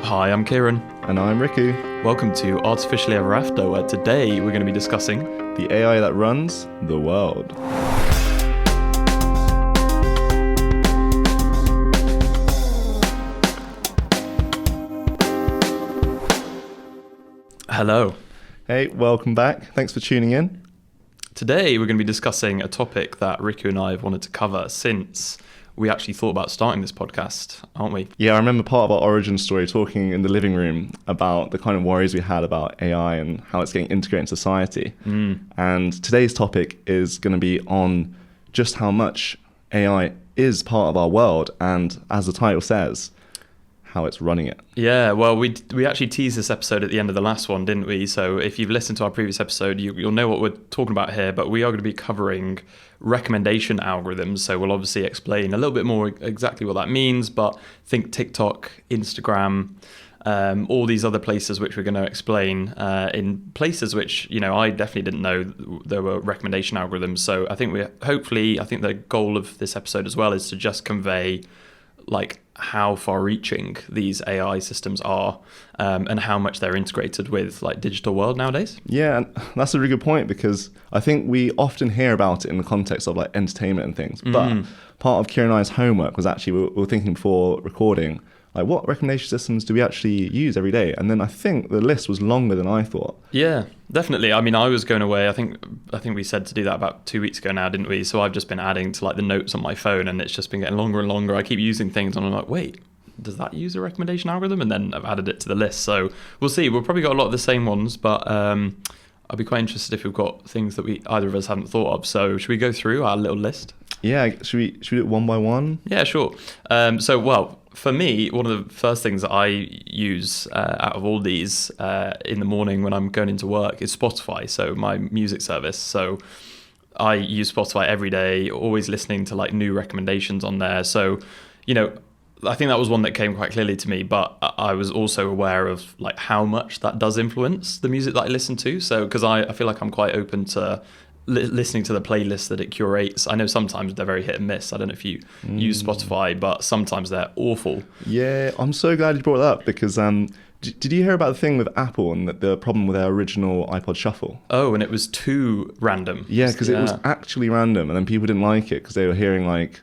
Hi, I'm Kieren. And I'm Riku. Welcome to Artificially Ever After, where today we're going to be discussing the AI that runs the world. Hello. Hey, welcome back. Thanks for tuning in. Today we're going to be discussing a topic that Riku and I have wanted to cover since we actually thought about starting this podcast, aren't we? Yeah, I remember part of our origin story talking in the living room about the kind of worries we had about AI and how it's getting integrated in society. And today's topic is going to be on just how much AI is part of our world and, as the title says, how it's running it. Yeah, well, we actually teased this episode at the end of the last one, didn't we? So if you've listened to our previous episode, you'll know what we're talking about here, but we are going to be covering recommendation algorithms. So we'll obviously explain a little bit more exactly what that means, but think TikTok, Instagram, all these other places which we're going to explain in places which, I definitely didn't know there were recommendation algorithms. So I think I think the goal of this episode as well is to just convey like how far-reaching these AI systems are and how much they're integrated with like digital world nowadays. Yeah, and that's a really good point because I think we often hear about it in the context of like entertainment and things. But part of Kieren and I's homework was actually we were thinking before recording, like what recommendation systems do we actually use every day? And then I think the list was longer than I thought. Yeah, definitely. I mean, I was going away. I think we said to do that about 2 weeks ago now, didn't we? So I've just been adding to like the notes on my phone, and it's just been getting longer and longer. I keep using things, and I'm like, wait, does that use a recommendation algorithm? And then I've added it to the list. So we'll see. We've probably got a lot of the same ones, but I'd be quite interested if we've got things that either of us haven't thought of. So should we go through our little list? Yeah, should we do it one by one? Yeah, sure. For me, one of the first things that I use out of all these in the morning when I'm going into work is Spotify, so my music service. So I use Spotify every day, always listening to like new recommendations on there. So, I think that was one that came quite clearly to me, but I was also aware of like how much that does influence the music that I listen to. So, because I feel like I'm quite open to listening to the playlist that it curates. I know sometimes they're very hit and miss. I don't know if you use Spotify, but sometimes they're awful. Yeah, I'm so glad you brought that up because did you hear about the thing with Apple and the problem with their original iPod Shuffle? Oh, and it was too random. Yeah, because it was actually random, and then people didn't like it because they were hearing like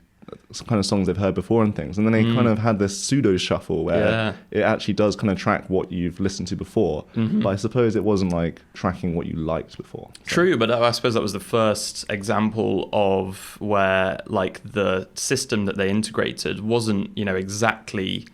some kind of songs they've heard before and things, and then they kind of had this pseudo shuffle where it actually does kind of track what you've listened to before, but I suppose it wasn't like tracking what you liked before. So. True, but I suppose that was the first example of where like the system that they integrated wasn't exactly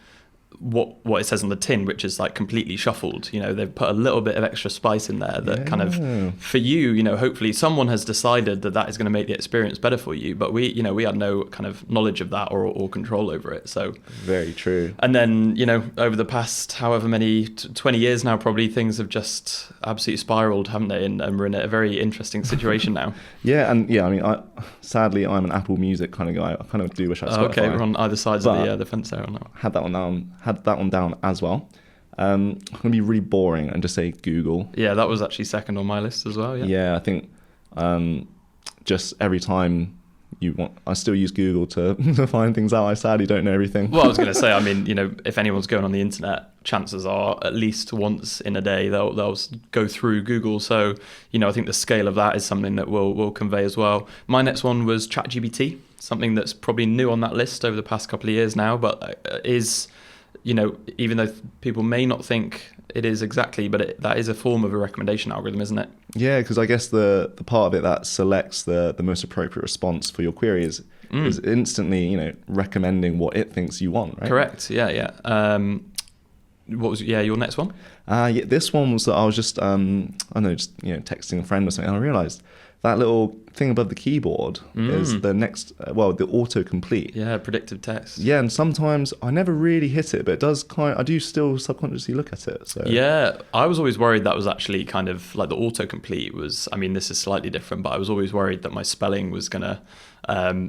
what it says on the tin, which is like completely shuffled. They've put a little bit of extra spice in there that kind of for you, hopefully someone has decided that is going to make the experience better for you, but we had no kind of knowledge of that or control over it. So very true. And then over the past however many 20 years now, probably things have just absolutely spiraled, haven't they? And we're in a very interesting situation now. I mean, sadly I'm an Apple Music kind of guy. I kind of do wish I had Spotify. Okay, we're on either sides of the fence there. Had that one down as well. I'm going to be really boring and just say Google. Yeah, that was actually second on my list as well. Yeah, I think just every time I still use Google to find things out. I sadly don't know everything. Well, I was going to say, I mean, if anyone's going on the internet, chances are at least once in a day they'll go through Google. So, I think the scale of that is something that we'll convey as well. My next one was ChatGPT, something that's probably new on that list over the past couple of years now, but is, even though people may not think it is exactly, but that is a form of a recommendation algorithm, isn't it? Yeah, because I guess the part of it that selects the most appropriate response for your query is instantly, recommending what it thinks you want, right? Correct. Yeah. What was your next one? This one was that I was just texting a friend or something, and I realised that little thing above the keyboard is the next, the autocomplete. Yeah, predictive text. Yeah, and sometimes I never really hit it, but it does I do still subconsciously look at it. So. Yeah, I was always worried that was actually kind of like the autocomplete was, I mean, this is slightly different, but I was always worried that my spelling was going to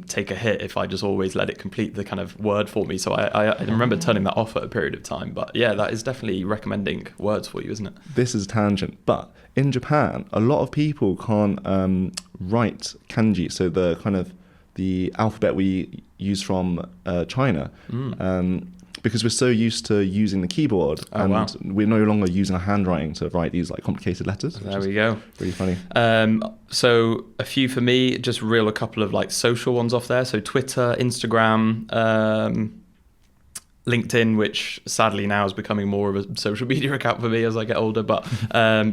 take a hit if I just always let it complete the kind of word for me. So I remember turning that off at a period of time. But yeah, that is definitely recommending words for you, isn't it? This is a tangent, but in Japan, a lot of people can't write kanji, so the kind of the alphabet we use from China. because we're so used to using the keyboard, and we're no longer using our handwriting to write these like complicated letters. There we go. Really funny. So a few for me, just reel a couple of like social ones off there. So Twitter, Instagram, LinkedIn, which sadly now is becoming more of a social media account for me as I get older, but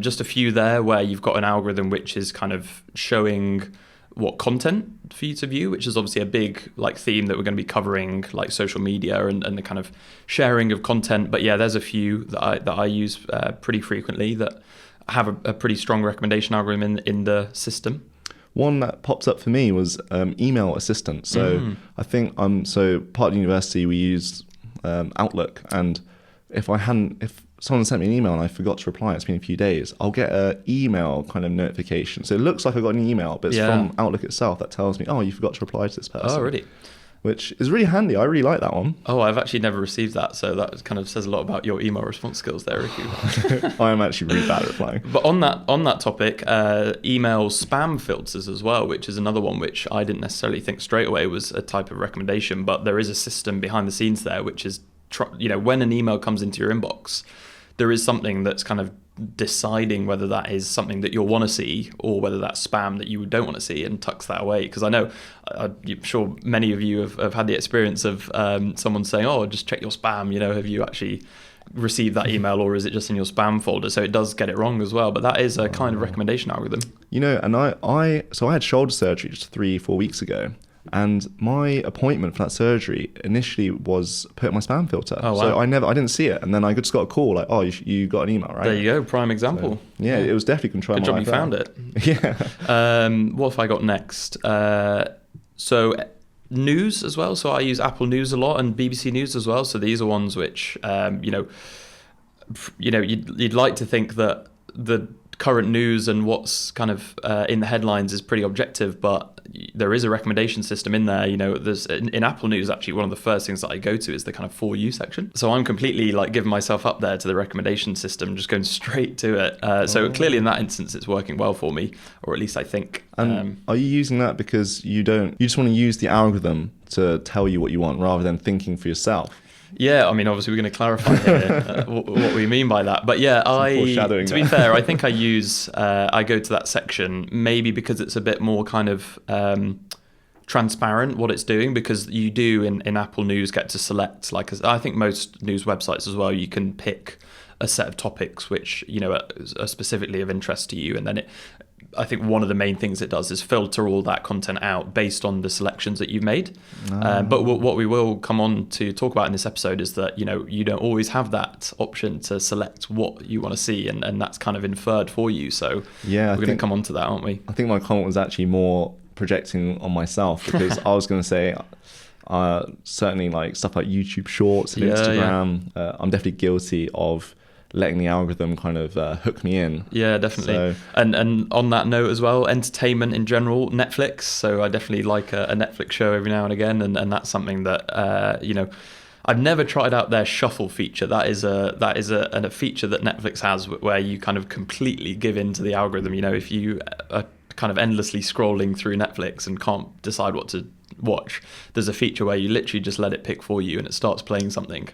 just a few there where you've got an algorithm which is kind of showing what content for you to view, which is obviously a big like theme that we're going to be covering, like social media and the kind of sharing of content. But yeah, there's a few that I use pretty frequently that have a pretty strong recommendation algorithm in the system. One that popped up for me was email assistant. So I think so part of the university we used Outlook, and if someone sent me an email and I forgot to reply, it's been a few days, I'll get an email kind of notification. So it looks like I got an email, but it's from Outlook itself that tells me, oh, you forgot to reply to this person. Oh, really? Which is really handy. I really like that one. Oh, I've actually never received that, so that kind of says a lot about your email response skills there, Riku. I am actually really bad at replying. But on that topic, email spam filters as well, which is another one which I didn't necessarily think straight away was a type of recommendation, but there is a system behind the scenes there, which is, when an email comes into your inbox, there is something that's kind of deciding whether that is something that you'll want to see or whether that's spam that you don't want to see, and tucks that away. Because I know, I'm sure many of you have had the experience of someone saying, oh, just check your spam, have you actually received that email, or is it just in your spam folder? So it does get it wrong as well, but that is a kind of recommendation algorithm. And I had shoulder surgery just 3-4 weeks ago. And my appointment for that surgery initially was put in my spam filter. Oh, wow. So I didn't see it. And then I just got a call like, oh, you got an email, right? There you go, prime example. So, yeah, it was definitely controlling my life. Good job you found it. Yeah. What have I got next? So news as well. So I use Apple News a lot and BBC News as well. So these are ones which, you'd like to think that the current news and what's kind of in the headlines is pretty objective, but there is a recommendation system in there. There's in Apple News, actually one of the first things that I go to is the kind of For You section. So I'm completely like giving myself up there to the recommendation system, just going straight to it. So clearly in that instance, it's working well for me, or at least I think. And are you using that because you just want to use the algorithm to tell you what you want rather than thinking for yourself? Yeah, I mean, obviously we're going to clarify here what we mean by that. But yeah, to be fair, I think I go to that section maybe because it's a bit more kind of transparent what it's doing, because you do in Apple News get to select, like I think most news websites as well, you can pick a set of topics which are specifically of interest to you, and then I think one of the main things it does is filter all that content out based on the selections that you've made. But what we will come on to talk about in this episode is that you don't always have that option to select what you want to see, and that's kind of inferred for you. So we're going to come on to that, aren't we? I think my comment was actually more projecting on myself, because I was going to say certainly like stuff like YouTube Shorts and Instagram. Yeah. I'm definitely guilty of letting the algorithm kind of hook me in. Yeah, definitely. So, and on that note as well, entertainment in general, Netflix. So I definitely like a Netflix show every now and again, and that's something that I've never tried out their shuffle feature. That is a feature that Netflix has where you kind of completely give in to the algorithm. If you are kind of endlessly scrolling through Netflix and can't decide what to watch, there's a feature where you literally just let it pick for you and it starts playing something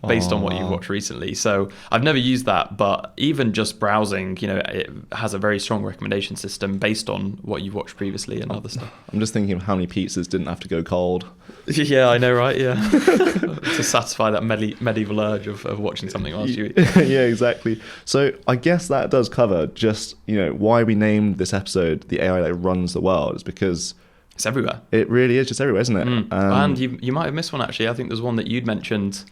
based on what you've watched recently. So I've never used that, but even just browsing, it has a very strong recommendation system based on what you've watched previously and other stuff. I'm just thinking of how many pizzas didn't have to go cold. Yeah, I know, right? Yeah. To satisfy that medieval urge of watching something whilst you eat. Yeah, exactly. So I guess that does cover just, why we named this episode The AI That Runs the World, is because it's everywhere. It really is just everywhere, isn't it? And you might have missed one, actually. I think there's one that you'd mentioned,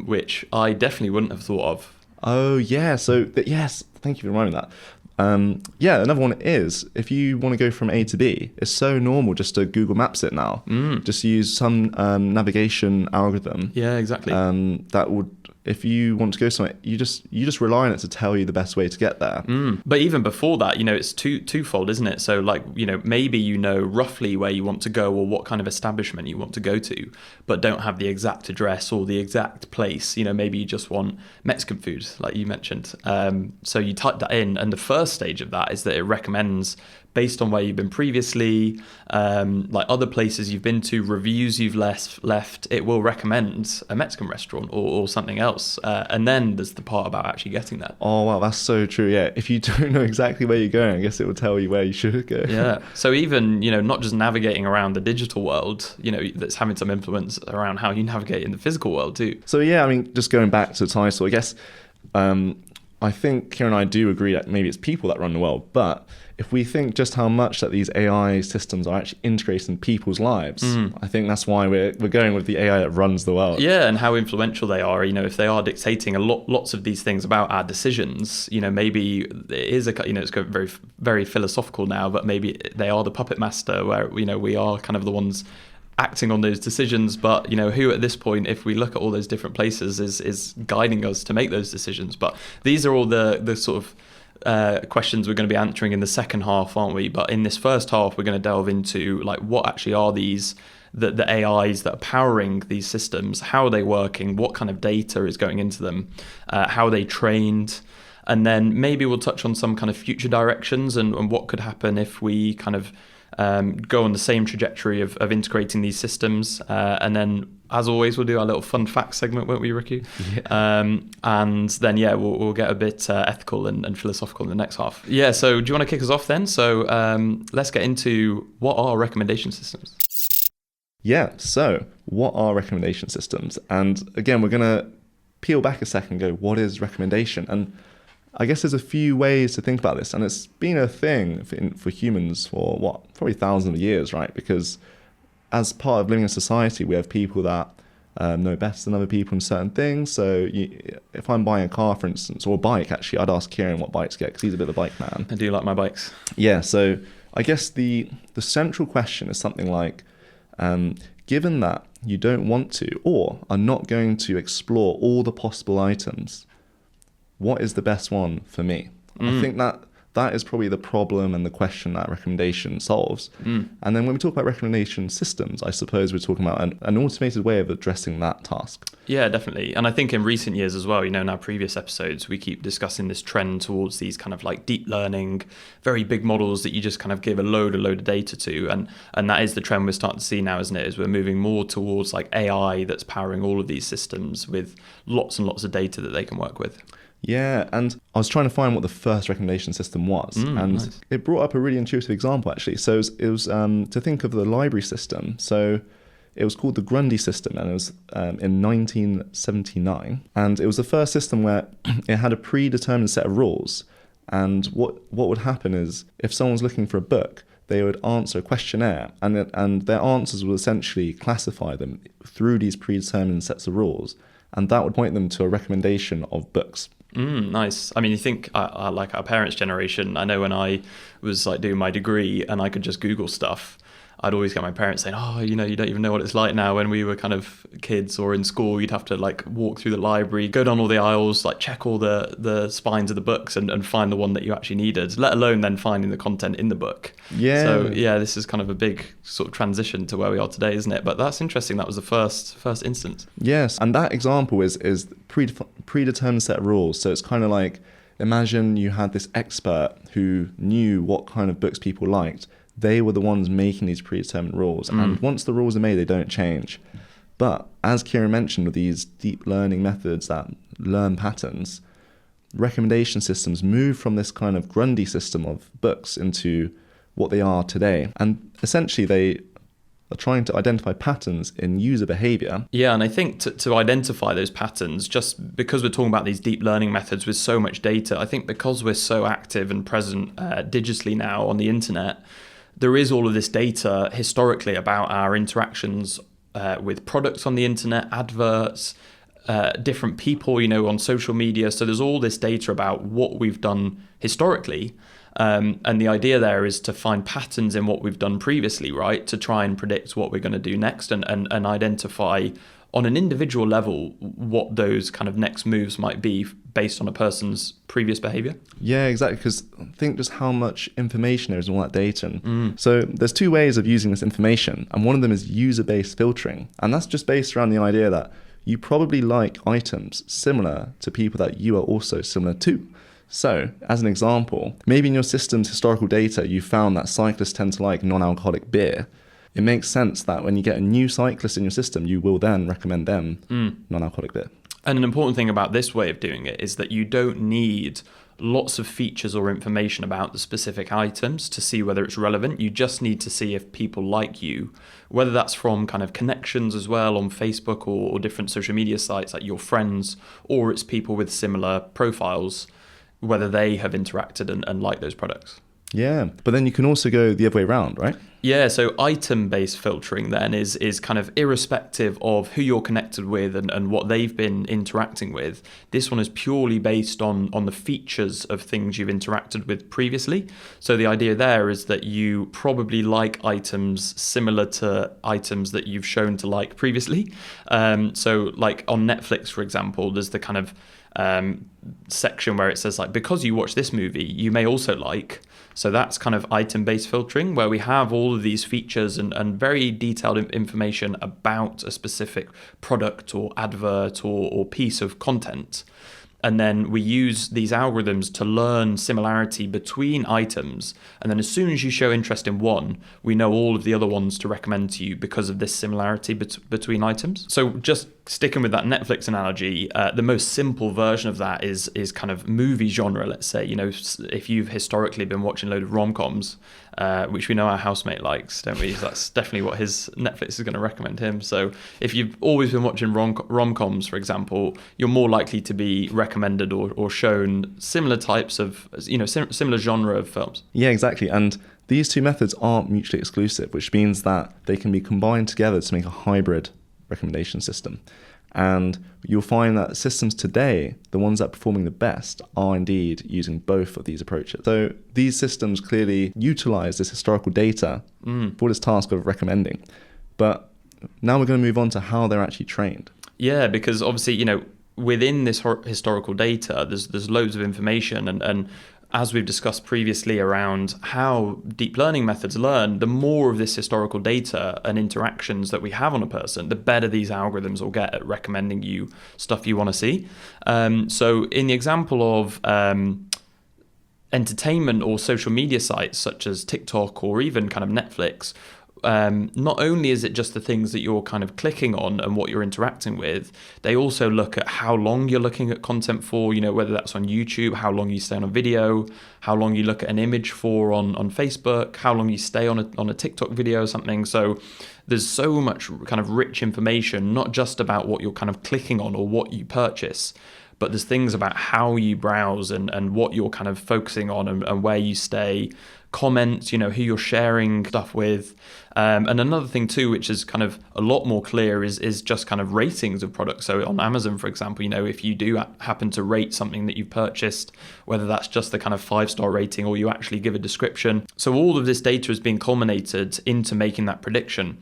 which I definitely wouldn't have thought of. Oh, yeah. So, yes, thank you for reminding that. Another one is, if you want to go from A to B, it's so normal just to Google Maps it now. Just use some navigation algorithm. Yeah, exactly. That would, if you want to go somewhere, you just rely on it to tell you the best way to get there. But even before that, it's twofold, isn't it? So maybe roughly where you want to go or what kind of establishment you want to go to, but don't have the exact address or the exact place. Maybe you just want Mexican food, like you mentioned. So you type that in, and the first stage of that is that it recommends based on where you've been previously, like other places you've been to, reviews you've left, it will recommend a Mexican restaurant or something else. And then there's the part about actually getting there. Oh, wow, that's so true. Yeah, if you don't know exactly where you're going, I guess it will tell you where you should go. Yeah. So even, not just navigating around the digital world, that's having some influence around how you navigate in the physical world too. So yeah, I mean, just going back to the title, I guess I think Kieren and I do agree that maybe it's people that run the world, but if we think just how much that these AI systems are actually integrated in people's lives, I think that's why we're going with the AI that runs the world. Yeah, and how influential they are. If they are dictating lots of these things about our decisions, maybe it is it's going very, very philosophical now, but maybe they are the puppet master where, we are kind of the ones acting on those decisions, but who at this point, if we look at all those different places, is guiding us to make those decisions. But these are all the sort of questions we're going to be answering in the second half, aren't we? But in this first half, we're going to delve into like what actually are these the AIs that are powering these systems, how are they working, what kind of data is going into them, how are they trained. And then maybe we'll touch on some kind of future directions and what could happen if we kind of go on the same trajectory of integrating these systems. And then, as always, we'll do our little fun fact segment, won't we, Riku? Yeah. And then, we'll get a bit ethical and philosophical in the next half. Yeah, so do you want to kick us off then? So let's get into what are recommendation systems? Yeah, so what are recommendation systems? And again, we're going to peel back a second and go, what is recommendation? And I guess there's a few ways to think about this, and it's been a thing for humans for probably thousands of years, right? Because as part of living in society, we have people that know better than other people in certain things. So if I'm buying a car, for instance, or a bike, actually, I'd ask Kieren what bike to get because he's a bit of a bike man. I do like my bikes. Yeah, so I guess the central question is something like, given that you don't want to or are not going to explore all the possible items, what is the best one for me? I think that is probably the problem and the question that recommendation solves. And then when we talk about recommendation systems, I suppose we're talking about an automated way of addressing that task. Yeah, definitely. And I think in recent years as well, in our previous episodes, we keep discussing this trend towards these kind of like deep learning, very big models that you just kind of give a load of data to. And that is the trend we're starting to see now, isn't it? Is we're moving more towards like AI that's powering all of these systems with lots and lots of data that they can work with. Yeah, and I was trying to find what the first recommendation system was, and nice. It brought up a really intuitive example, actually. So it was to think of the library system. So it was called the Grundy system, and it was in 1979. And it was the first system where it had a predetermined set of rules. And what would happen is, if someone's looking for a book, they would answer a questionnaire, and their answers would essentially classify them through these predetermined sets of rules. And that would point them to a recommendation of books. Nice. I mean, you think like our parents' generation, I know when I was like doing my degree and I could just Google stuff, I'd always get my parents saying, you don't even know what it's like now. When we were kind of kids or in school, you'd have to like walk through the library, go down all the aisles, like check all the spines of the books and find the one that you actually needed, let alone then finding the content in the book. Yeah. So yeah, this is kind of a big sort of transition to where we are today, isn't it? But that's interesting. That was the first instance. Yes. And that example is predetermined set of rules. So it's kind of like, imagine you had this expert who knew what kind of books people liked. They were the ones making these predetermined rules. And once the rules are made, they don't change. But as Kieren mentioned, with these deep learning methods that learn patterns, recommendation systems move from this kind of Grundy system of books into what they are today. And essentially, they are trying to identify patterns in user behavior. Yeah, and I think to identify those patterns, just because we're talking about these deep learning methods with so much data, I think because we're so active and present digitally now on the internet, there is all of this data historically about our interactions with products on the internet, adverts, different people, on social media. So there's all this data about what we've done historically. And the idea there is to find patterns in what we've done previously, right? To try and predict what we're going to do next and identify on an individual level what those kind of next moves might be based on a person's previous behavior. Yeah, exactly. Because think just how much information there is in all that data. So there's two ways of using this information. And one of them is user-based filtering. And that's just based around the idea that you probably like items similar to people that you are also similar to. So, as an example, maybe in your system's historical data, you found that cyclists tend to like non-alcoholic beer. It makes sense that when you get a new cyclist in your system, you will then recommend them non-alcoholic beer. And an important thing about this way of doing it is that you don't need lots of features or information about the specific items to see whether it's relevant. You just need to see if people like you, whether that's from kind of connections as well on Facebook or different social media sites like your friends, or it's people with similar profiles, whether they have interacted and liked those products. Yeah, but then you can also go the other way around, right? Yeah, so item-based filtering then is kind of irrespective of who you're connected with and what they've been interacting with. This one is purely based on the features of things you've interacted with previously. So the idea there is that you probably like items similar to items that you've shown to like previously. So like on Netflix, for example, there's the kind of section where it says like, because you watch this movie, you may also like. So that's kind of item-based filtering, where we have all of these features and very detailed information about a specific product or advert or piece of content. And then we use these algorithms to learn similarity between items. And then as soon as you show interest in one, we know all of the other ones to recommend to you because of this similarity between items. So just sticking with that Netflix analogy, the most simple version of that is kind of movie genre, let's say. You know, if you've historically been watching a load of rom-coms, which we know our housemate likes, don't we? That's definitely what his Netflix is going to recommend him. So if you've always been watching rom-coms, for example, you're more likely to be recommended or shown similar types of, you know, similar genre of films. Yeah, exactly. And these two methods aren't mutually exclusive, which means that they can be combined together to make a hybrid recommendation system. And you'll find that systems today, the ones that are performing the best, are indeed using both of these approaches. So these systems clearly utilize this historical data for this task of recommending. But now we're going to move on to how they're actually trained. Yeah, because obviously, you know, within this historical data, there's loads of information, and as we've discussed previously around how deep learning methods learn, the more of this historical data and interactions that we have on a person, the better these algorithms will get at recommending you stuff you want to see. So in the example of entertainment or social media sites such as TikTok or even kind of Netflix, not only is it just the things that you're kind of clicking on and what you're interacting with, they also look at how long you're looking at content for, you know, whether that's on YouTube, how long you stay on a video, how long you look at an image for on Facebook, how long you stay on a TikTok video or something. So there's so much kind of rich information, not just about what you're kind of clicking on or what you purchase, but there's things about how you browse and what you're kind of focusing on and where you stay, comments, you know, who you're sharing stuff with. And another thing too, which is kind of a lot more clear, is just kind of ratings of products. So on Amazon, for example, you know, if you do happen to rate something that you've purchased, whether that's just the kind of 5-star rating or you actually give a description. So all of this data is being culminated into making that prediction.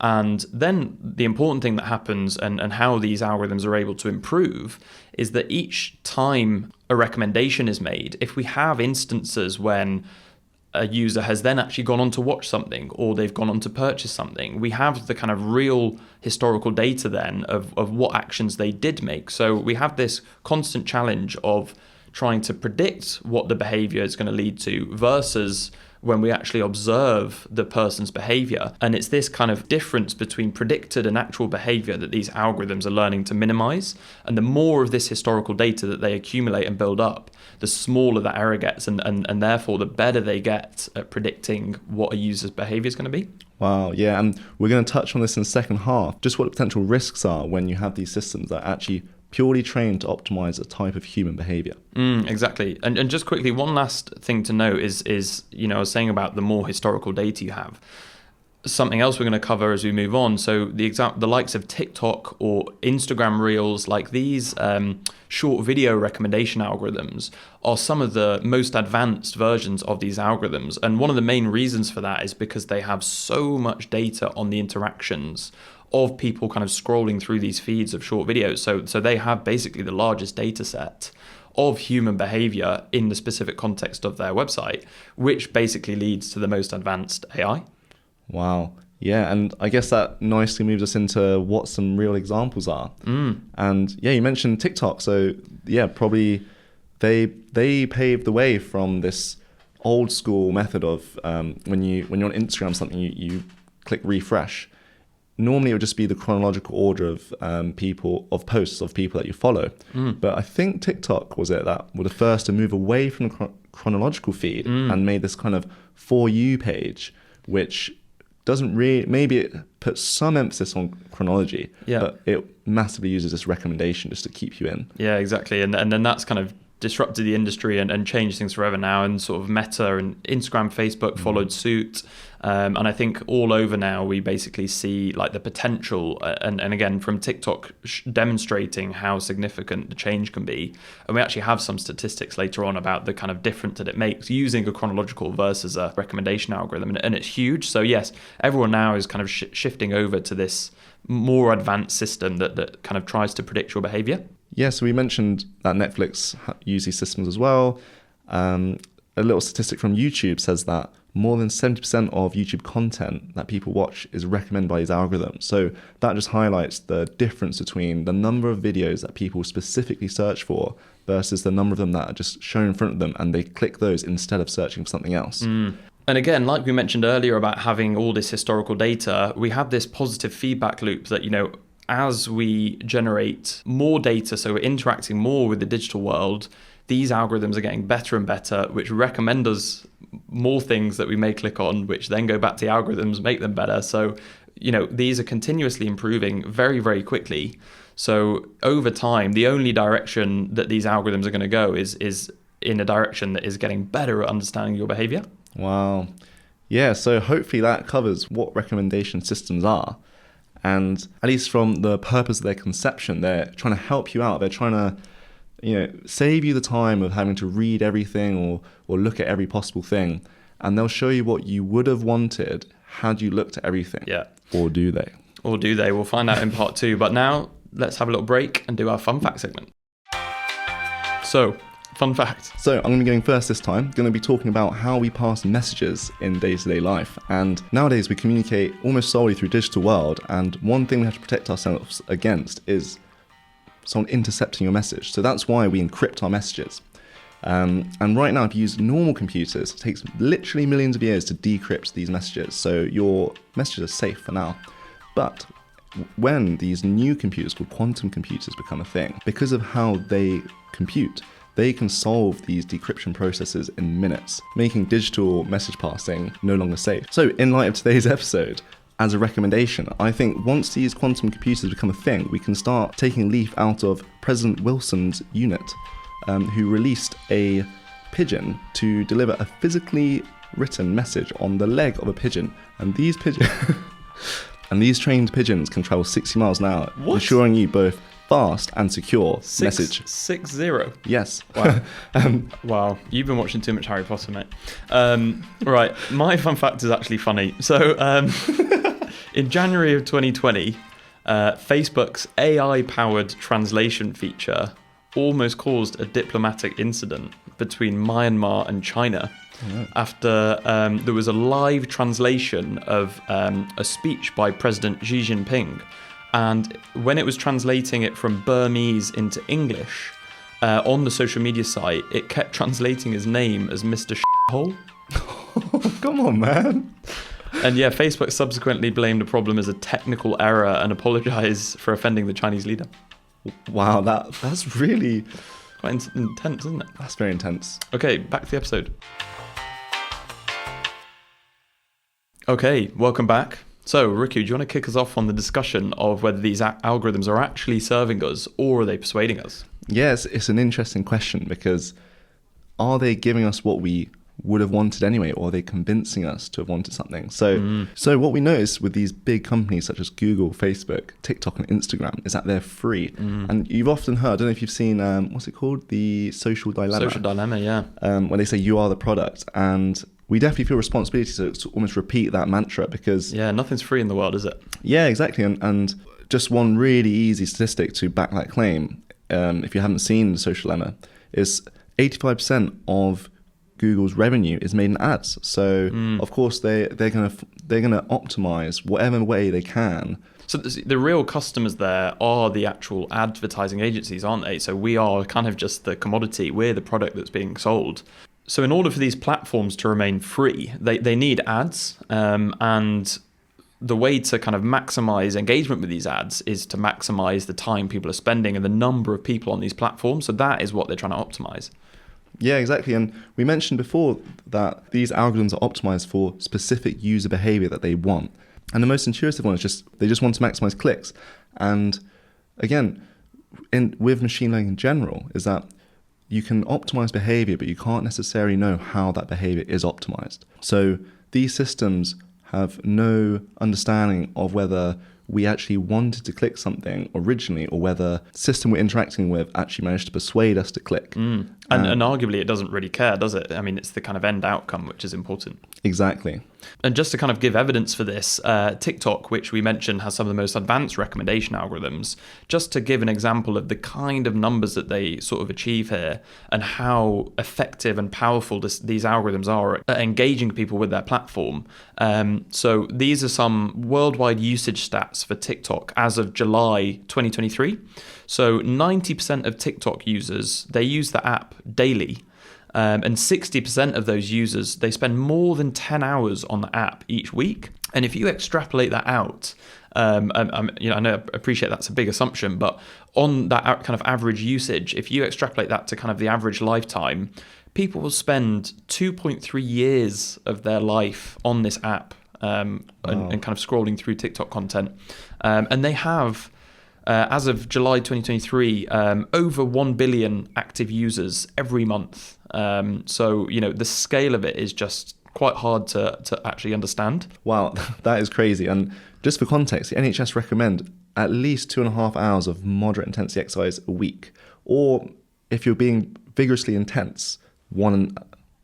And then the important thing that happens and how these algorithms are able to improve is that each time a recommendation is made, if we have instances when a user has then actually gone on to watch something or they've gone on to purchase something, we have the kind of real historical data then of what actions they did make. So we have this constant challenge of trying to predict what the behavior is going to lead to versus when we actually observe the person's behavior. And it's this kind of difference between predicted and actual behavior that these algorithms are learning to minimize. And the more of this historical data that they accumulate and build up, the smaller that error gets, and therefore the better they get at predicting what a user's behavior is going to be. Wow, yeah, and we're going to touch on this in the second half, just what the potential risks are when you have these systems that actually purely trained to optimize a type of human behavior. Exactly. And just quickly, one last thing to note is, you know, I was saying about the more historical data you have. Something else we're going to cover as we move on. So the likes of TikTok or Instagram Reels, like these short video recommendation algorithms are some of the most advanced versions of these algorithms. And one of the main reasons for that is because they have so much data on the interactions of people kind of scrolling through these feeds of short videos. So they have basically the largest data set of human behavior in the specific context of their website, which basically leads to the most advanced AI. Wow. Yeah, and I guess that nicely moves us into what some real examples are. And yeah, you mentioned TikTok. So yeah, probably they paved the way from this old school method of when you're on Instagram, something you click refresh. Normally it would just be the chronological order of posts of people that you follow. But I think TikTok that were the first to move away from the chronological feed and made this kind of For You page, which doesn't really, maybe it puts some emphasis on chronology, but it massively uses this recommendation just to keep you in. Yeah, exactly. And then that's kind of disrupted the industry and changed things forever now, and sort of Meta and Instagram, Facebook followed suit, and I think all over now we basically see like the potential and again from TikTok demonstrating how significant the change can be, and we actually have some statistics later on about the kind of difference that it makes using a chronological versus a recommendation algorithm, and it's huge. So yes, everyone now is kind of shifting over to this more advanced system that kind of tries to predict your behavior. Yeah, so we mentioned that Netflix use these systems as well. A little statistic from YouTube says that more than 70% of YouTube content that people watch is recommended by these algorithms. So that just highlights the difference between the number of videos that people specifically search for versus the number of them that are just shown in front of them and they click those instead of searching for something else. And again, like we mentioned earlier about having all this historical data, we have this positive feedback loop that, as we generate more data, so we're interacting more with the digital world, these algorithms are getting better and better, which recommend us more things that we may click on, which then go back to the algorithms, make them better. So, these are continuously improving very, very quickly. So over time, the only direction that these algorithms are going to go is in a direction that is getting better at understanding your behavior. Wow. Yeah, so hopefully that covers what recommendation systems are. And at least from the purpose of their conception, they're trying to help you out. They're trying to, save you the time of having to read everything or look at every possible thing. And they'll show you what you would have wanted had you looked at everything. Yeah. Or do they? Or do they? We'll find out in part 2. But now let's have a little break and do our fun fact segment. So, fun fact. So I'm going to be going first this time. I'm going to be talking about how we pass messages in day-to-day life. And nowadays we communicate almost solely through digital world. And one thing we have to protect ourselves against is someone intercepting your message. So that's why we encrypt our messages. And right now, if you use normal computers, it takes literally millions of years to decrypt these messages. So your messages are safe for now. But when these new computers called quantum computers become a thing, because of how they compute, they can solve these decryption processes in minutes, making digital message passing no longer safe. So in light of today's episode, as a recommendation, I think once these quantum computers become a thing, we can start taking a leaf out of President Wilson's unit, who released a pigeon to deliver a physically written message on the leg of a pigeon. And these these trained pigeons can travel 60 miles an hour, ensuring you both fast and secure message. 6-0. Yes. Wow. Wow. You've been watching too much Harry Potter, mate. Right. My fun fact is actually funny. So in January of 2020, Facebook's AI-powered translation feature almost caused a diplomatic incident between Myanmar and China after there was a live translation of a speech by President Xi Jinping. And when it was translating it from Burmese into English, on the social media site, it kept translating his name as Mr. Shithole. Come on, man. And yeah, Facebook subsequently blamed the problem as a technical error and apologized for offending the Chinese leader. Wow, that's really... Quite intense, isn't it? That's very intense. Okay, back to the episode. Okay, welcome back. So, Riku, do you want to kick us off on the discussion of whether these algorithms are actually serving us or are they persuading us? Yes, it's an interesting question because are they giving us what we would have wanted anyway, or are they convincing us to have wanted something? So what we notice with these big companies such as Google, Facebook, TikTok and Instagram is that they're free. And you've often heard, I don't know if you've seen, what's it called? The social dilemma. Social dilemma, yeah. When they say you are the product. And we definitely feel responsibility to almost repeat that mantra because... Yeah, nothing's free in the world, is it? Yeah, exactly. And just one really easy statistic to back that claim, if you haven't seen the social dilemma, is 85% of Google's revenue is made in ads. So of course they're going to they're going to optimize whatever way they can. So the real customers there are the actual advertising agencies, aren't they? So we are kind of just the commodity. We're the product that's being sold. So in order for these platforms to remain free, they need ads. And the way to kind of maximize engagement with these ads is to maximize the time people are spending and the number of people on these platforms. So that is what they're trying to optimize. Yeah, exactly. And we mentioned before that these algorithms are optimized for specific user behavior that they want. And the most intuitive one is they just want to maximize clicks. And again, with machine learning in general, is that you can optimize behavior, but you can't necessarily know how that behavior is optimized. So these systems have no understanding of whether we actually wanted to click something originally or whether the system we're interacting with actually managed to persuade us to click. And arguably it doesn't really care, does it? I mean, it's the kind of end outcome which is important. Exactly. And just to kind of give evidence for this, TikTok, which we mentioned has some of the most advanced recommendation algorithms, just to give an example of the kind of numbers that they sort of achieve here and how effective and powerful these algorithms are at engaging people with their platform. So these are some worldwide usage stats for TikTok as of July 2023. So 90% of TikTok users, they use the app daily. And 60% of those users, they spend more than 10 hours on the app each week. And if you extrapolate that out, I know I appreciate that's a big assumption, but on that kind of average usage, if you extrapolate that to kind of the average lifetime, people will spend 2.3 years of their life on this app and kind of scrolling through TikTok content. And they have, as of July 2023, over 1 billion active users every month. So, the scale of it is just quite hard to actually understand. Wow, that is crazy. And just for context, the NHS recommend at least 2.5 hours of moderate intensity exercise a week. Or if you're being vigorously intense, an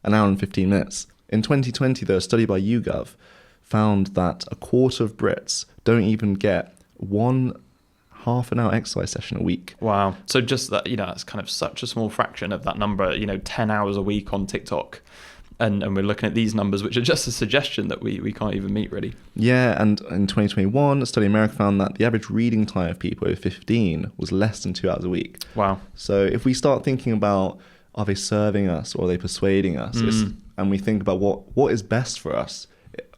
hour and 15 minutes. In 2020, though, a study by YouGov found that a quarter of Brits don't even get one half an hour exercise session a week. Wow. So just that, it's kind of such a small fraction of that number, 10 hours a week on TikTok. And we're looking at these numbers, which are just a suggestion that we can't even meet, really. Yeah, and in 2021, a study in America found that the average reading time of people over 15 was less than 2 hours a week. Wow. So if we start thinking about, are they serving us or are they persuading us? And we think about what is best for us,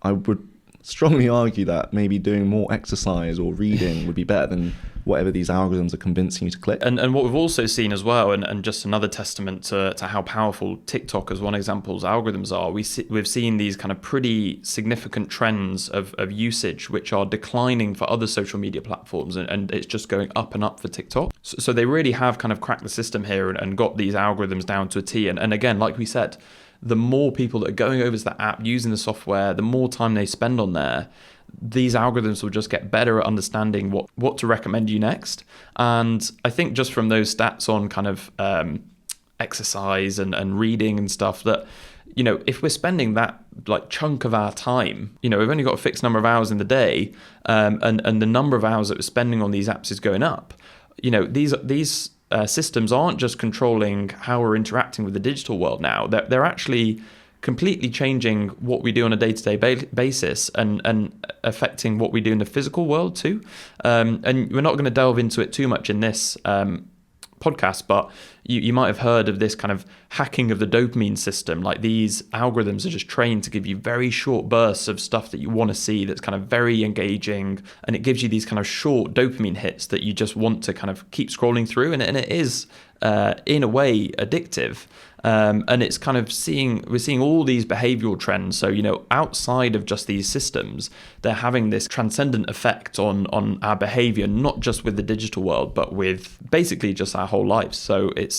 I would strongly argue that maybe doing more exercise or reading would be better than whatever these algorithms are convincing you to click. And what we've also seen as well, and just another testament to how powerful TikTok as one example's algorithms are, we've seen these kind of pretty significant trends of usage which are declining for other social media platforms, and it's just going up and up for TikTok. So they really have kind of cracked the system here and got these algorithms down to a T. And again, like we said, the more people that are going over to the app, using the software, the more time they spend on there, these algorithms will just get better at understanding what to recommend you next. And I think just from those stats on kind of exercise and reading and stuff, that, if we're spending that like chunk of our time, we've only got a fixed number of hours in the day, and the number of hours that we're spending on these apps is going up. These systems aren't just controlling how we're interacting with the digital world now. They're actually completely changing what we do on a day-to-day basis and affecting what we do in the physical world too. And we're not going to delve into it too much in this podcast, but you might have heard of this kind of hacking of the dopamine system. Like, these algorithms are just trained to give you very short bursts of stuff that you want to see that's kind of very engaging, and it gives you these kind of short dopamine hits that you just want to kind of keep scrolling through, and it is in a way addictive. And it's kind of we're seeing all these behavioral trends. So, outside of just these systems, they're having this transcendent effect on our behavior, not just with the digital world, but with basically just our whole lives. So it's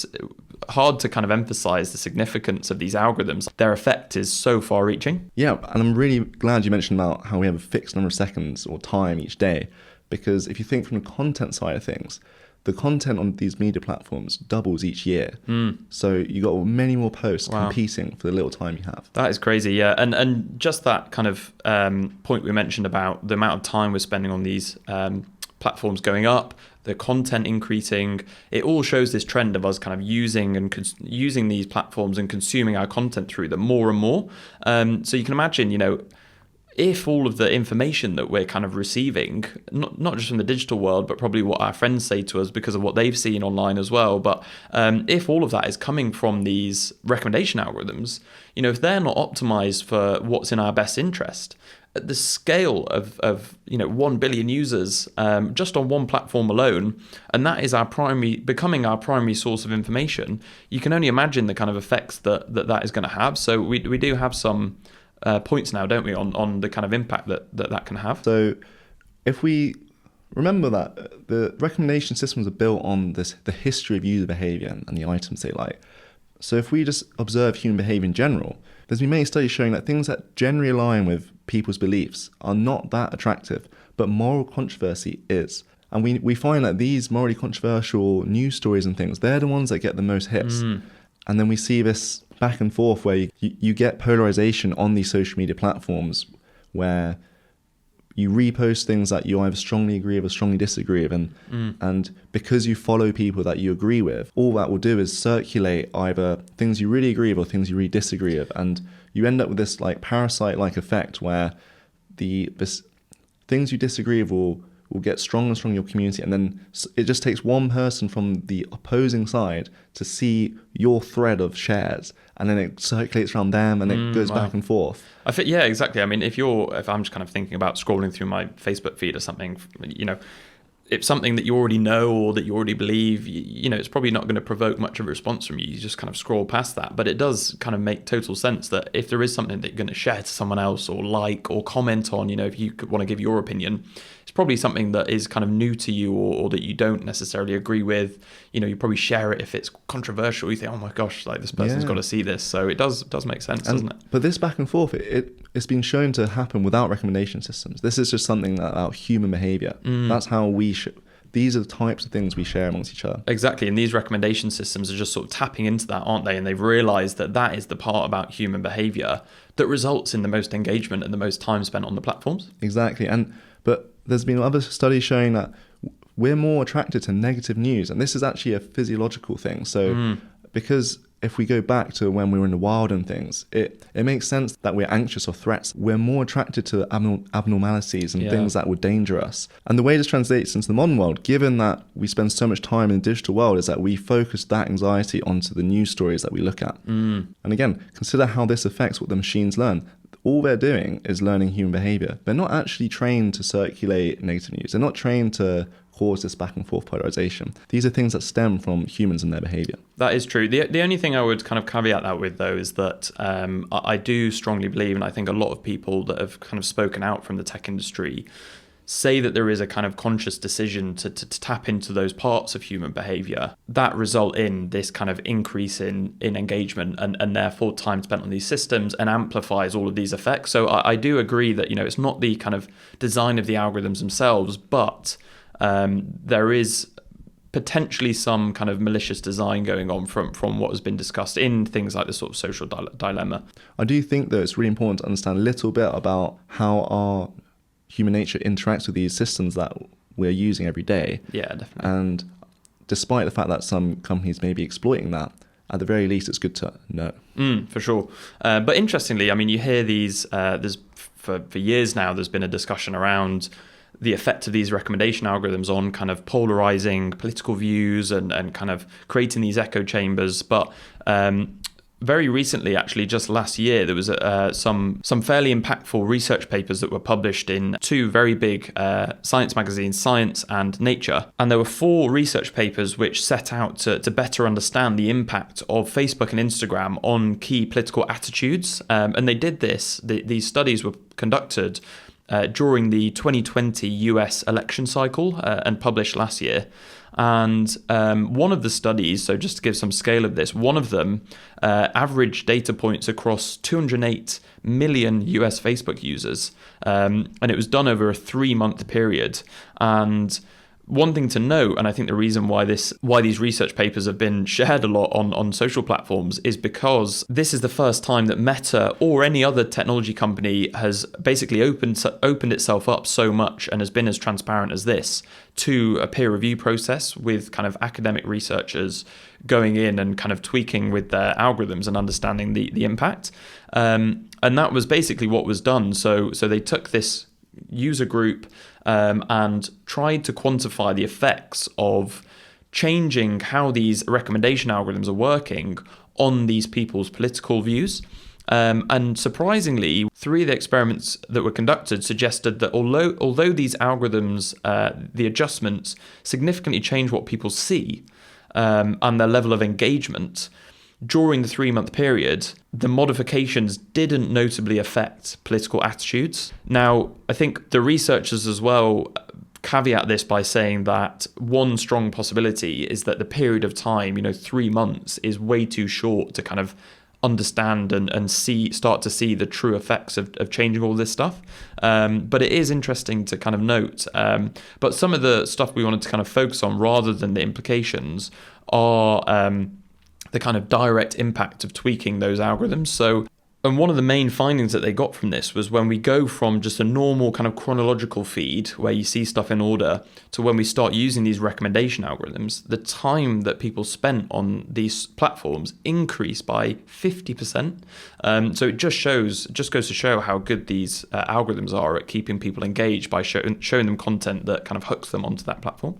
hard to kind of emphasize the significance of these algorithms. Their effect is so far reaching. Yeah, and I'm really glad you mentioned about how we have a fixed number of seconds or time each day, because if you think from the content side of things, the content on these media platforms doubles each year. So you got many more posts competing for the little time you have. That is crazy, yeah. And just that kind of point we mentioned about the amount of time we're spending on these platforms going up, the content increasing, it all shows this trend of us kind of using these platforms and consuming our content through them more and more. So you can imagine, if all of the information that we're kind of receiving, not just from the digital world, but probably what our friends say to us because of what they've seen online as well, but if all of that is coming from these recommendation algorithms, if they're not optimized for what's in our best interest, at the scale of 1 billion users just on one platform alone, and that is becoming our primary source of information, you can only imagine the kind of effects that is going to have. So we do have some points now, don't we, on the kind of impact that can have. So if we remember that the recommendation systems are built on the history of user behavior and the items they like. So if we just observe human behavior in general, there's been many studies showing that things that generally align with people's beliefs are not that attractive, but moral controversy is. And we find that these morally controversial news stories and things, they're the ones that get the most hits. And then we see this back and forth where you get polarization on these social media platforms where you repost things that you either strongly agree with or strongly disagree with. And because you follow people that you agree with, all that will do is circulate either things you really agree with or things you really disagree with. And you end up with this like parasite-like effect where this things you disagree with will get stronger and stronger in your community. And then it just takes one person from the opposing side to see your thread of shares, and then it circulates around them and it goes back and forth. I think, yeah, exactly. I mean, if I'm just kind of thinking about scrolling through my Facebook feed or something, if something that you already know or that you already believe, it's probably not going to provoke much of a response from you. You just kind of scroll past that. But it does kind of make total sense that if there is something that you're going to share to someone else or like or comment on, if you want to give your opinion, it's probably something that is kind of new to you or that you don't necessarily agree with. You probably share it if it's controversial. You think, oh my gosh, like this person's got to see this. So it does make sense, doesn't it? But this back and forth, it's been shown to happen without recommendation systems. This is just something about human behavior. That's how these are the types of things we share amongst each other. Exactly. And these recommendation systems are just sort of tapping into that, aren't they? And they've realized that is the part about human behavior that results in the most engagement and the most time spent on the platforms. Exactly. But there's been other studies showing that we're more attracted to negative news. And this is actually a physiological thing. So because if we go back to when we were in the wild and things, it makes sense that we're anxious of threats. We're more attracted to abnormalities and things that would danger us. And the way this translates into the modern world, given that we spend so much time in the digital world, is that we focus that anxiety onto the news stories that we look at. And again, consider how this affects what the machines learn. All they're doing is learning human behavior. They're not actually trained to circulate negative news. They're not trained to cause this back and forth polarization. These are things that stem from humans and their behavior. That is true. The only thing I would kind of caveat that with, though, is that I do strongly believe, and I think a lot of people that have kind of spoken out from the tech industry say that there is a kind of conscious decision to tap into those parts of human behavior that result in this kind of increase in engagement and therefore time spent on these systems, and amplifies all of these effects. So I do agree that, it's not the kind of design of the algorithms themselves, but there is potentially some kind of malicious design going on from what has been discussed in things like the sort of social dilemma. I do think, though, it's really important to understand a little bit about how our human nature interacts with these systems that we're using every day. Yeah, definitely. And despite the fact that some companies may be exploiting that, at the very least, it's good to know. For sure. But interestingly, I mean, you hear these, for years now, there's been a discussion around the effect of these recommendation algorithms on kind of polarizing political views and kind of creating these echo chambers. But very recently, actually, just last year, there was some fairly impactful research papers that were published in two very big science magazines, Science and Nature. And there were 4 research papers which set out to better understand the impact of Facebook and Instagram on key political attitudes. And they did this. These studies were conducted during the 2020 US election cycle and published last year. And one of the studies, so just to give some scale of this, one of them averaged data points across 208 million US Facebook users. And it was done over a 3-month period. And one thing to note, and I think the reason why these research papers have been shared a lot on social platforms, is because this is the first time that Meta or any other technology company has basically opened itself up so much and has been as transparent as this to a peer review process with kind of academic researchers going in and kind of tweaking with their algorithms and understanding the impact. And that was basically what was done. So they took this user group and tried to quantify the effects of changing how these recommendation algorithms are working on these people's political views. And surprisingly, 3 of the experiments that were conducted suggested that although these algorithms, the adjustments significantly change what people see and their level of engagement, during the 3-month period, the modifications didn't notably affect political attitudes. Now, I think the researchers as well caveat this by saying that one strong possibility is that the period of time, 3 months, is way too short to kind of understand and start to see the true effects of changing all this stuff. But it is interesting to kind of note. But some of the stuff we wanted to kind of focus on rather than the implications are the kind of direct impact of tweaking those algorithms. And one of the main findings that they got from this was when we go from just a normal kind of chronological feed where you see stuff in order to when we start using these recommendation algorithms, the time that people spent on these platforms increased by 50%. So it just goes to show how good these algorithms are at keeping people engaged by showing them content that kind of hooks them onto that platform.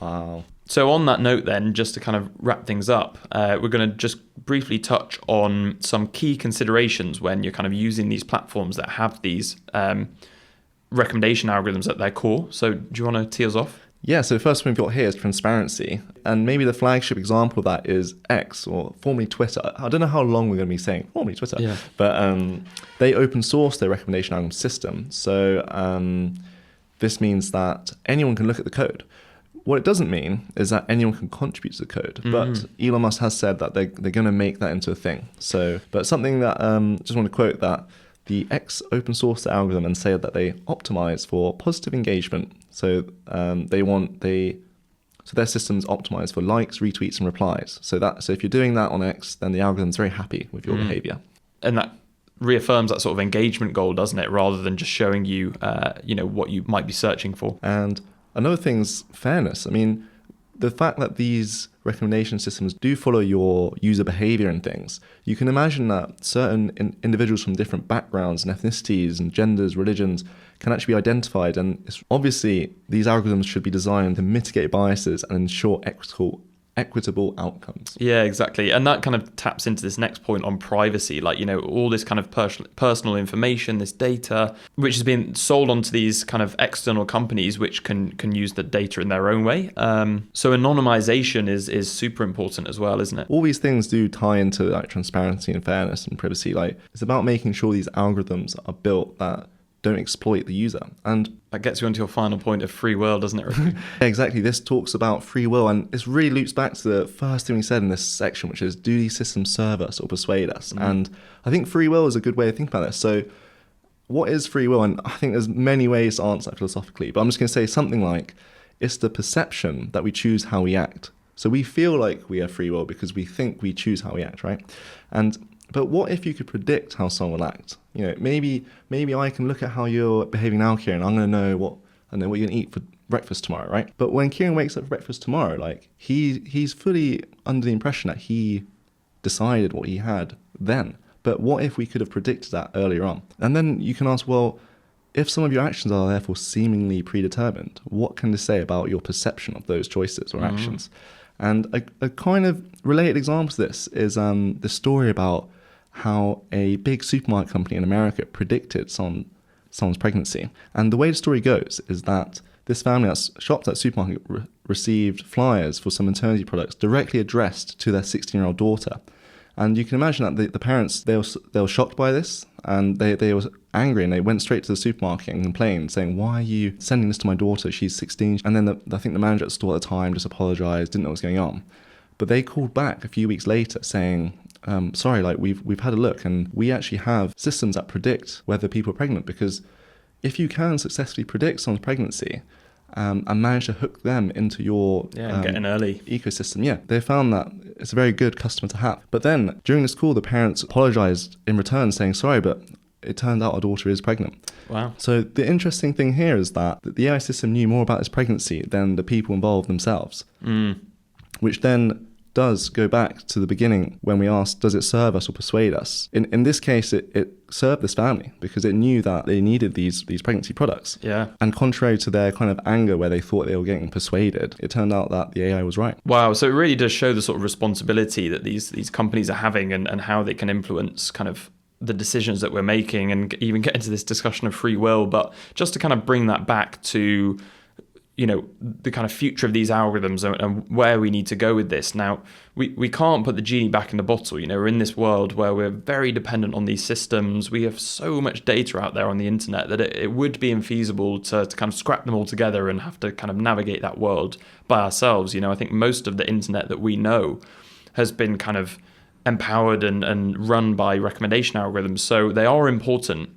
Wow. So on that note then, just to kind of wrap things up, we're going to just briefly touch on some key considerations when you're kind of using these platforms that have these recommendation algorithms at their core. So do you want to tee us off? Yeah, so the first one we've got here is transparency. And maybe the flagship example of that is X, or formerly Twitter. I don't know how long we're going to be saying formerly Twitter, yeah. But they open source their recommendation algorithm system. So this means that anyone can look at the code. What it doesn't mean is that anyone can contribute to the code, but Elon Musk has said that they're going to make that into a thing. So, but something that just want to quote that the X open source the algorithm and say that they optimize for positive engagement. So so their system's optimized for likes, retweets, and replies. So if you're doing that on X, then the algorithm's very happy with your behavior. And that reaffirms that sort of engagement goal, doesn't it? Rather than just showing you, what you might be searching for. And another thing's fairness. I mean, the fact that these recommendation systems do follow your user behavior and things, you can imagine that certain individuals from different backgrounds and ethnicities and genders, religions can actually be identified. And obviously, these algorithms should be designed to mitigate biases and ensure equitable outcomes. Yeah, exactly. And that kind of taps into this next point on privacy, all this kind of personal information, this data, which has been sold onto these kind of external companies which can use the data in their own way. So anonymization is super important as well, isn't it? All these things do tie into transparency and fairness and privacy. It's about making sure these algorithms are built that don't exploit the user. And that gets you onto your final point of free will, doesn't it, Riku? Exactly. This talks about free will, and this really loops back to the first thing we said in this section, which is, do these systems serve us or persuade us? And I think free will is a good way to think about this. So what is free will? And I think there's many ways to answer that philosophically, but I'm just going to say something like, it's the perception that we choose how we act. So we feel like we have free will because we think we choose how we act, right? But what if you could predict how someone will act? Maybe I can look at how you're behaving now, Kieren. I'm going to know what you're going to eat for breakfast tomorrow, right? But when Kieren wakes up for breakfast tomorrow, he's fully under the impression that he decided what he had then. But what if we could have predicted that earlier on? And then you can ask, well, if some of your actions are therefore seemingly predetermined, what can this say about your perception of those choices or actions? And a kind of related example to this is the story about how a big supermarket company in America predicted someone's pregnancy. And the way the story goes is that this family that shopped at the supermarket received flyers for some maternity products directly addressed to their 16-year-old daughter. And you can imagine that the parents, they were shocked by this, and they were angry, and they went straight to the supermarket and complained, saying, why are you sending this to my daughter? She's 16. And then I think the manager at the store at the time just apologized, didn't know what was going on. But they called back a few weeks later saying, sorry, we've had a look, and we actually have systems that predict whether people are pregnant, because if you can successfully predict someone's pregnancy and manage to hook them into your get in early. ecosystem. Yeah, they found that it's a very good customer to have. But then during this call, the parents apologized in return, saying, sorry, but it turned out our daughter is pregnant. Wow. So the interesting thing here is that the AI system knew more about this pregnancy than the people involved themselves, which then does go back to the beginning when we asked, does it serve us or persuade us? In this case, it served this family because it knew that they needed these pregnancy products. Yeah. And contrary to their kind of anger where they thought they were getting persuaded, it turned out that the AI was right. Wow. So it really does show the sort of responsibility that these companies are having and how they can influence kind of the decisions that we're making, and even get into this discussion of free will. But just to kind of bring that back to, you know, the kind of future of these algorithms and where we need to go with this. Now, we can't put the genie back in the bottle. You know, we're in this world where we're very dependent on these systems. We have so much data out there on the internet that it would be infeasible to kind of scrap them all together and have to kind of navigate that world by ourselves. You know, I think most of the internet that we know has been kind of empowered and run by recommendation algorithms. So they are important.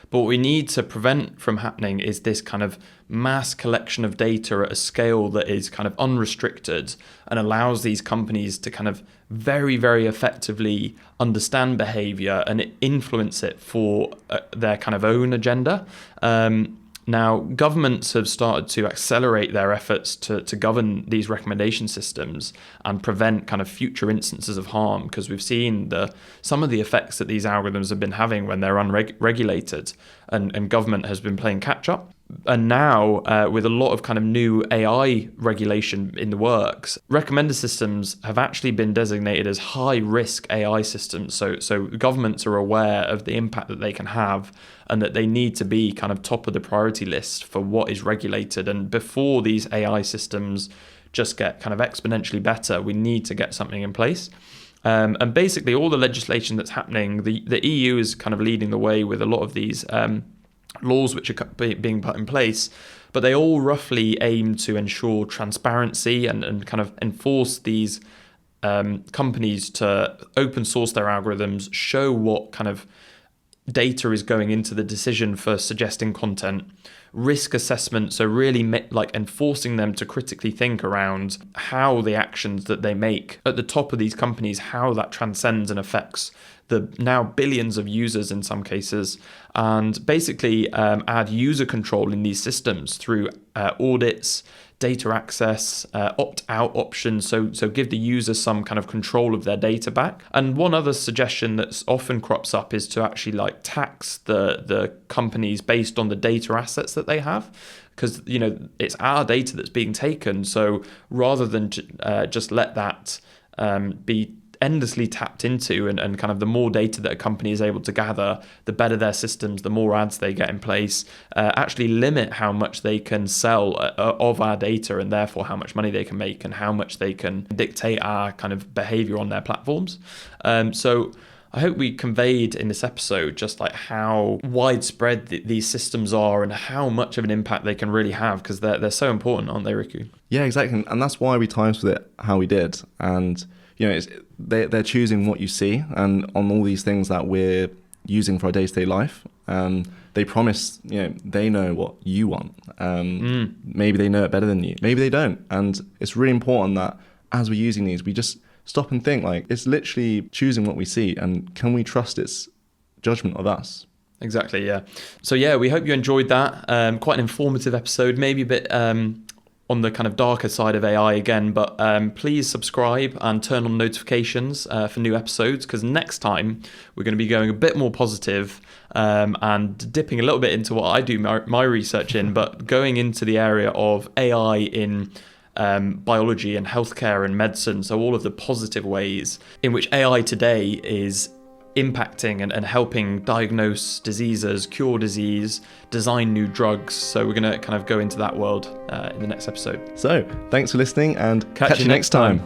But what we need to prevent from happening is this kind of mass collection of data at a scale that is kind of unrestricted and allows these companies to kind of very, very effectively understand behavior and influence it for their kind of own agenda. Now, governments have started to accelerate their efforts to govern these recommendation systems and prevent kind of future instances of harm, because we've seen some of the effects that these algorithms have been having when they're unregulated, and government has been playing catch up. And now, with a lot of kind of new AI regulation in the works, recommender systems have actually been designated as high-risk AI systems. So governments are aware of the impact that they can have, and that they need to be kind of top of the priority list for what is regulated. And before these AI systems just get kind of exponentially better, we need to get something in place. And basically, all the legislation that's happening, the EU is kind of leading the way with a lot of these laws which are being put in place, but they all roughly aim to ensure transparency and kind of enforce these companies to open source their algorithms, show what kind of data is going into the decision for suggesting content, risk assessment, so really like enforcing them to critically think around how the actions that they make at the top of these companies, how that transcends and affects the now billions of users in some cases, and basically add user control in these systems through audits, data access, opt-out options, so give the user some kind of control of their data back. And one other suggestion that's often crops up is to actually like tax the companies based on the data assets that they have, because, you know, it's our data that's being taken. So rather than just let that be endlessly tapped into, and kind of the more data that a company is able to gather, the better their systems, the more ads they get in place, actually limit how much they can sell of our data, and therefore how much money they can make and how much they can dictate our kind of behavior on their platforms. So I hope we conveyed in this episode just like how widespread these systems are and how much of an impact they can really have, because they're so important, aren't they, Riku? Yeah, exactly. And that's why we timed with it how we did. And you know, they're choosing what you see, and on all these things that we're using for our day-to-day life. They promise, you know, they know what you want. Maybe they know it better than you. Maybe they don't. And it's really important that as we're using these, we just stop and think, like, it's literally choosing what we see, and can we trust its judgment of us? Exactly, yeah. So yeah, we hope you enjoyed that. Quite an informative episode, maybe a bit on the kind of darker side of AI again, but please subscribe and turn on notifications for new episodes, because next time we're going to be going a bit more positive and dipping a little bit into what I do my research in, but going into the area of AI in biology and healthcare and medicine. So all of the positive ways in which AI today is impacting and helping diagnose diseases, cure disease, design new drugs. So we're going to kind of go into that world in the next episode. So thanks for listening, and catch you next time.